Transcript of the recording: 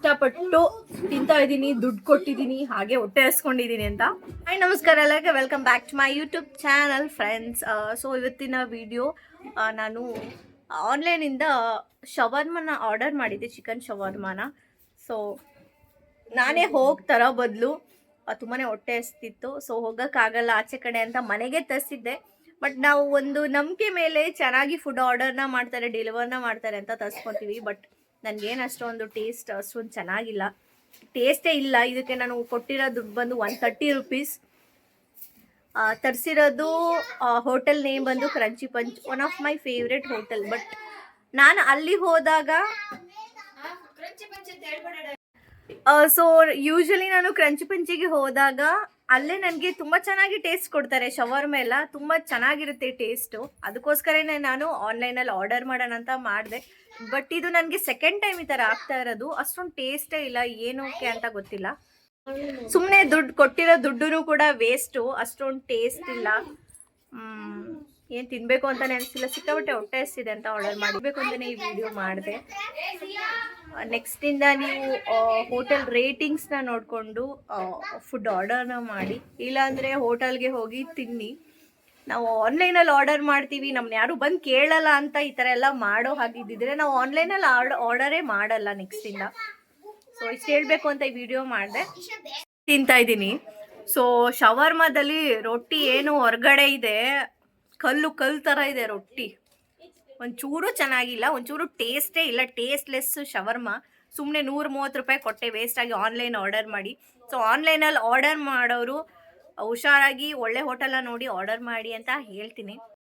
ಇಷ್ಟಪಟ್ಟು ತಿಂತಾ ಇದ್ದೀನಿ, ದುಡ್ಡು ಕೊಟ್ಟಿದ್ದೀನಿ, ಹಾಗೆ ಹೊಟ್ಟೆ ಹಸ್ಕೊಂಡಿದ್ದೀನಿ ಅಂತ. ಹಾಯ್ ನಮಸ್ಕಾರ ಎಲ್ಲರಿಗೆ, welcome back to my YouTube channel friends. So ಇವತ್ತಿನ ವಿಡಿಯೋ ನಾನು ಆನ್ಲೈನಿಂದ ಶವರ್ಮನ ಆರ್ಡರ್ ಮಾಡಿದ್ದೆ, ಚಿಕನ್ ಶವರ್ಮನ. ಸೊ ನಾನೇ ಹೋಗಿ ತರೋ ಬದಲು ತುಂಬಾ ಹೊಟ್ಟೆ ಹಸ್ತಿತ್ತು. ಸೊ ಹೋಗೋಕ್ಕಾಗಲ್ಲ ಆಚೆ ಕಡೆ ಅಂತ ಮನೆಗೆ ತರಿಸಿದ್ದೆ. ಬಟ್ ನಾವು ಒಂದು ನಂಬಿಕೆ ಮೇಲೆ ಚೆನ್ನಾಗಿ ಫುಡ್ ಆರ್ಡರ್ನ ಮಾಡ್ತಾರೆ, ಡೆಲಿವರ್ನ ಮಾಡ್ತಾರೆ ಅಂತ ತರಿಸ್ಕೊತೀವಿ. ಬಟ್ ನನಗೇನು ಅಷ್ಟೊಂದು ಟೇಸ್ಟ್ ಅಷ್ಟೊಂದು ಚೆನ್ನಾಗಿಲ್ಲ, ಟೇಸ್ಟೇ ಇಲ್ಲ. ಇದಕ್ಕೆ ನಾನು ಕೊಟ್ಟಿರೋ ದುಡ್ಡು ಬಂದು 130 ರುಪೀಸ್. ತರಿಸಿರೋದು ಹೋಟೆಲ್ ನೇಮ್ ಬಂದು crunchy punch, one of my favourite hotel. But ನಾನು ಅಲ್ಲಿ ಹೋದಾಗ ಸೊ ಯೂಶಲಿ ನಾನು ಕ್ರಂಚಿ ಪಂಚಿಗೆ ಹೋದಾಗ ಅಲ್ಲೇ ನನಗೆ ತುಂಬ ಚೆನ್ನಾಗಿ ಟೇಸ್ಟ್ ಕೊಡ್ತಾರೆ. ಶವರ್ಮ ಎಲ್ಲ ತುಂಬ ಚೆನ್ನಾಗಿರುತ್ತೆ ಟೇಸ್ಟು. ಅದಕ್ಕೋಸ್ಕರನೇ ನಾನು ಆನ್ಲೈನಲ್ಲಿ ಆರ್ಡರ್ ಮಾಡೋಣ ಅಂತ ಮಾಡಿದೆ. ಬಟ್ ಇದು ನನಗೆ ಸೆಕೆಂಡ್ ಟೈಮ್ ಈ ಥರ ಆಗ್ತಾ ಇರೋದು. ಅಷ್ಟೊಂದು ಟೇಸ್ಟೇ ಇಲ್ಲ, ಏನೋಕೆ ಅಂತ ಗೊತ್ತಿಲ್ಲ. ಸುಮ್ಮನೆ ದುಡ್ಡು ಕೊಟ್ಟಿರೋ ದುಡ್ಡು ಕೂಡ ವೇಸ್ಟು, ಅಷ್ಟೊಂದು ಟೇಸ್ಟ್ ಇಲ್ಲ. ಏನು ತಿನ್ನಬೇಕು ಅಂತ ಅನಿಸಿಲ್ಲ, ಸಿಕ್ಕಾಪಟ್ಟೆ ಹೊಟ್ಟೆ ಹಸಿದೆ ಅಂತ ಆರ್ಡರ್ ಮಾಡಬೇಕು ಅಂತಲೇ ಈ ವಿಡಿಯೋ ಮಾಡಿದೆ. ನೆಕ್ಸ್ಟಿಂದ ನೀವು ಹೋಟೆಲ್ ರೇಟಿಂಗ್ಸ್ನ ನೋಡಿಕೊಂಡು ಫುಡ್ ಆರ್ಡರ್ನ ಮಾಡಿ, ಇಲ್ಲಾಂದರೆ ಹೋಟೆಲ್ಗೆ ಹೋಗಿ ತಿನ್ನಿ. ನಾವು ಆನ್ಲೈನಲ್ಲಿ ಆರ್ಡರ್ ಮಾಡ್ತೀವಿ, ನಮ್ಮನ್ನ ಯಾರು ಬಂದು ಕೇಳಲ್ಲ ಅಂತ ಈ ಥರ ಎಲ್ಲ ಮಾಡೋ ಹಾಗಿದ್ದಿದ್ರೆ ನಾವು ಆನ್ಲೈನಲ್ಲಿ ಆರ್ಡರೇ ಮಾಡಲ್ಲ ನೆಕ್ಸ್ಟಿಂದ. ಸೊ ಇಷ್ಟು ಹೇಳಬೇಕು ಅಂತ ಈ ವಿಡಿಯೋ ಮಾಡಿದೆ. ತಿಂತಾ ಇದ್ದೀನಿ. ಸೊ ಶವರ್ಮದಲ್ಲಿ ರೊಟ್ಟಿ ಏನು ಹೊರಗಡೆ ಇದೆ, ಕಲ್ಲು ಥರ ಇದೆ ರೊಟ್ಟಿ. ಒಂಚೂರು ಚೆನ್ನಾಗಿಲ್ಲ, ಒಂಚೂರು ಟೇಸ್ಟೇ ಇಲ್ಲ, ಟೇಸ್ಟ್ಲೆಸ್ ಶವರ್ಮ. ಸುಮ್ಮನೆ 130 ರೂಪಾಯಿ ಕೊಟ್ಟೆ ವೇಸ್ಟಾಗಿ ಆನ್ಲೈನ್ ಆರ್ಡರ್ ಮಾಡಿ. ಸೊ ಆನ್ಲೈನಲ್ಲಿ ಆರ್ಡರ್ ಮಾಡೋರು ಹುಷಾರಾಗಿ ಒಳ್ಳೆ ಹೋಟೆಲ್ನ ನೋಡಿ ಆರ್ಡರ್ ಮಾಡಿ ಅಂತ ಹೇಳ್ತೀನಿ.